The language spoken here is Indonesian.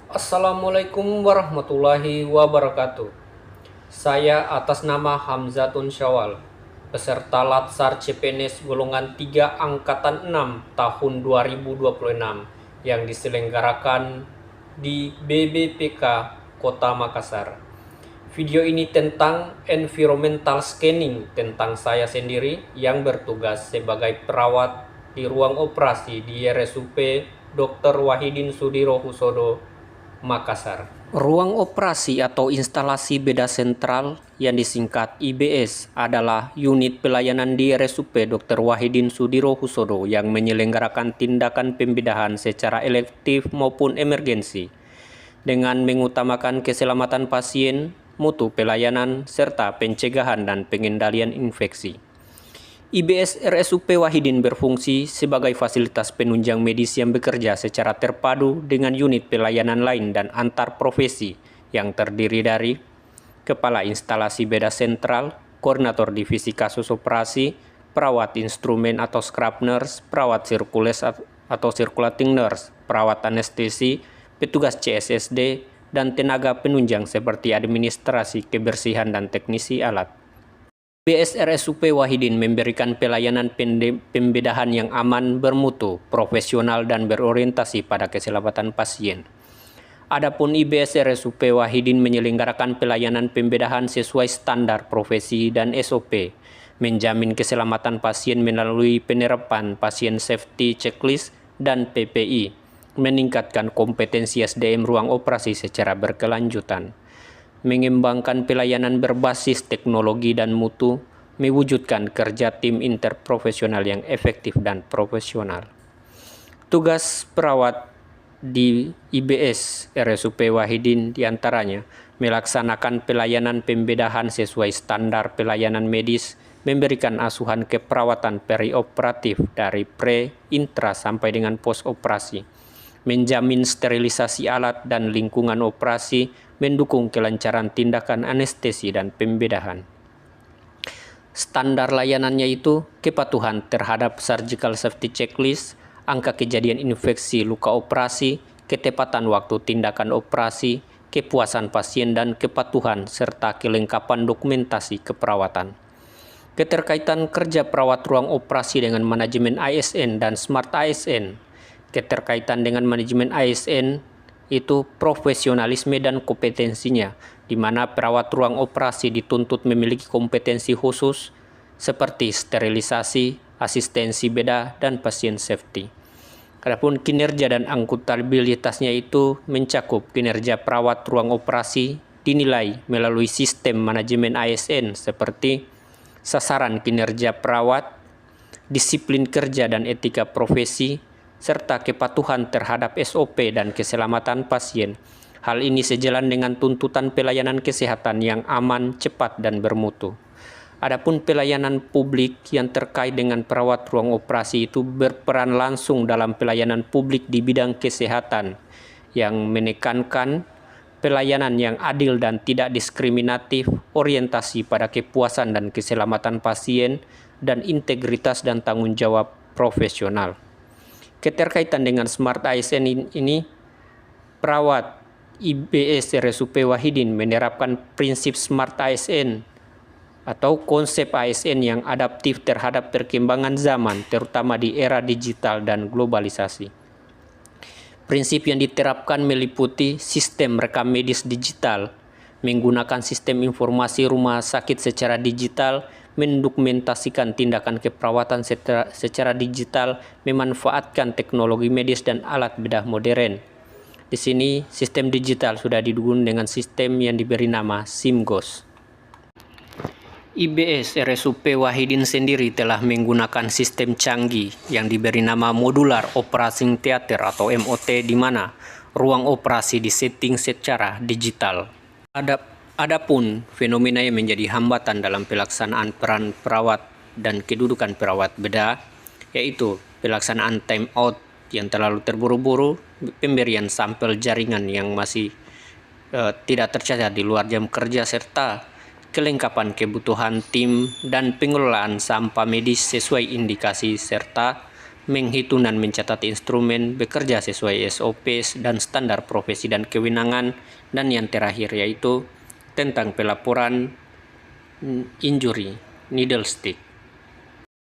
Assalamualaikum warahmatullahi wabarakatuh. Saya atas nama Hamzatun Syawal, peserta Latsar CPNS golongan 3 angkatan 6 tahun 2026 yang diselenggarakan di BBPK Kota Makassar. Video ini tentang environmental scanning tentang saya sendiri yang bertugas sebagai perawat di ruang operasi di RSUP Dr. Wahidin Sudirohusodo, Makassar. Ruang operasi atau instalasi beda sentral yang disingkat IBS adalah unit pelayanan di RSUP Dr. Wahidin Sudirohusodo yang menyelenggarakan tindakan pembedahan secara elektif maupun emergensi dengan mengutamakan keselamatan pasien, mutu pelayanan, serta pencegahan dan pengendalian infeksi. IBS RSUP Wahidin berfungsi sebagai fasilitas penunjang medis yang bekerja secara terpadu dengan unit pelayanan lain dan antar profesi yang terdiri dari Kepala Instalasi Beda Sentral, Koordinator Divisi Kasus Operasi, Perawat Instrumen atau Scrub Nurse, Perawat Sirkules atau Circulating Nurse, Perawat Anestesi, petugas CSSD, dan tenaga penunjang seperti administrasi, kebersihan, dan teknisi alat. BSRSUP Wahidin memberikan pelayanan pembedahan yang aman, bermutu, profesional, dan berorientasi pada keselamatan pasien. Adapun IBSRSUP Wahidin menyelenggarakan pelayanan pembedahan sesuai standar profesi dan SOP, menjamin keselamatan pasien melalui penerapan pasien safety checklist dan PPI, meningkatkan kompetensi SDM ruang operasi secara berkelanjutan, mengembangkan pelayanan berbasis teknologi dan mutu, mewujudkan kerja tim interprofesional yang efektif dan profesional. Tugas perawat di IBS RSUP Wahidin diantaranya melaksanakan pelayanan pembedahan sesuai standar pelayanan medis, memberikan asuhan keperawatan perioperatif dari pre, intra, sampai dengan pos operasi, menjamin sterilisasi alat dan lingkungan operasi, mendukung kelancaran tindakan anestesi dan pembedahan. Standar layanannya itu kepatuhan terhadap surgical safety checklist, angka kejadian infeksi luka operasi, ketepatan waktu tindakan operasi, kepuasan pasien dan kepatuhan, serta kelengkapan dokumentasi keperawatan. Keterkaitan kerja perawat ruang operasi dengan manajemen ASN dan Smart ASN. Keterkaitan dengan manajemen ASN itu profesionalisme dan kompetensinya, di mana perawat ruang operasi dituntut memiliki kompetensi khusus seperti sterilisasi, asistensi beda, dan pasien safety. Adapun kinerja dan akuntabilitasnya itu mencakup kinerja perawat ruang operasi dinilai melalui sistem manajemen ASN seperti sasaran kinerja perawat, disiplin kerja dan etika profesi, serta kepatuhan terhadap SOP dan keselamatan pasien. Hal ini sejalan dengan tuntutan pelayanan kesehatan yang aman, cepat, dan bermutu. Adapun pelayanan publik yang terkait dengan perawat ruang operasi itu berperan langsung dalam pelayanan publik di bidang kesehatan yang menekankan pelayanan yang adil dan tidak diskriminatif, orientasi pada kepuasan dan keselamatan pasien, dan integritas dan tanggung jawab profesional. Keterkaitan dengan Smart ASN ini, perawat IBS RSUP Wahidin menerapkan prinsip Smart ASN atau konsep ASN yang adaptif terhadap perkembangan zaman, terutama di era digital dan globalisasi. Prinsip yang diterapkan meliputi sistem rekam medis digital, menggunakan sistem informasi rumah sakit secara digital, mendokumentasikan tindakan keperawatan secara digital, memanfaatkan teknologi medis dan alat bedah modern. Di sini sistem digital sudah didukung dengan sistem yang diberi nama SIMGOS. IBS RSUP Wahidin sendiri telah menggunakan sistem canggih yang diberi nama Modular Operating Theater atau MOT, di mana ruang operasi disetting secara digital. Adapun fenomena yang menjadi hambatan dalam pelaksanaan peran perawat dan kedudukan perawat bedah, yaitu pelaksanaan time out yang terlalu terburu-buru, pemberian sampel jaringan yang masih tidak tercatat di luar jam kerja, serta kelengkapan kebutuhan tim dan pengelolaan sampah medis sesuai indikasi, serta menghitung dan mencatat instrumen, bekerja sesuai SOP dan standar profesi dan kewenangan, dan yang terakhir yaitu tentang pelaporan injury needle stick.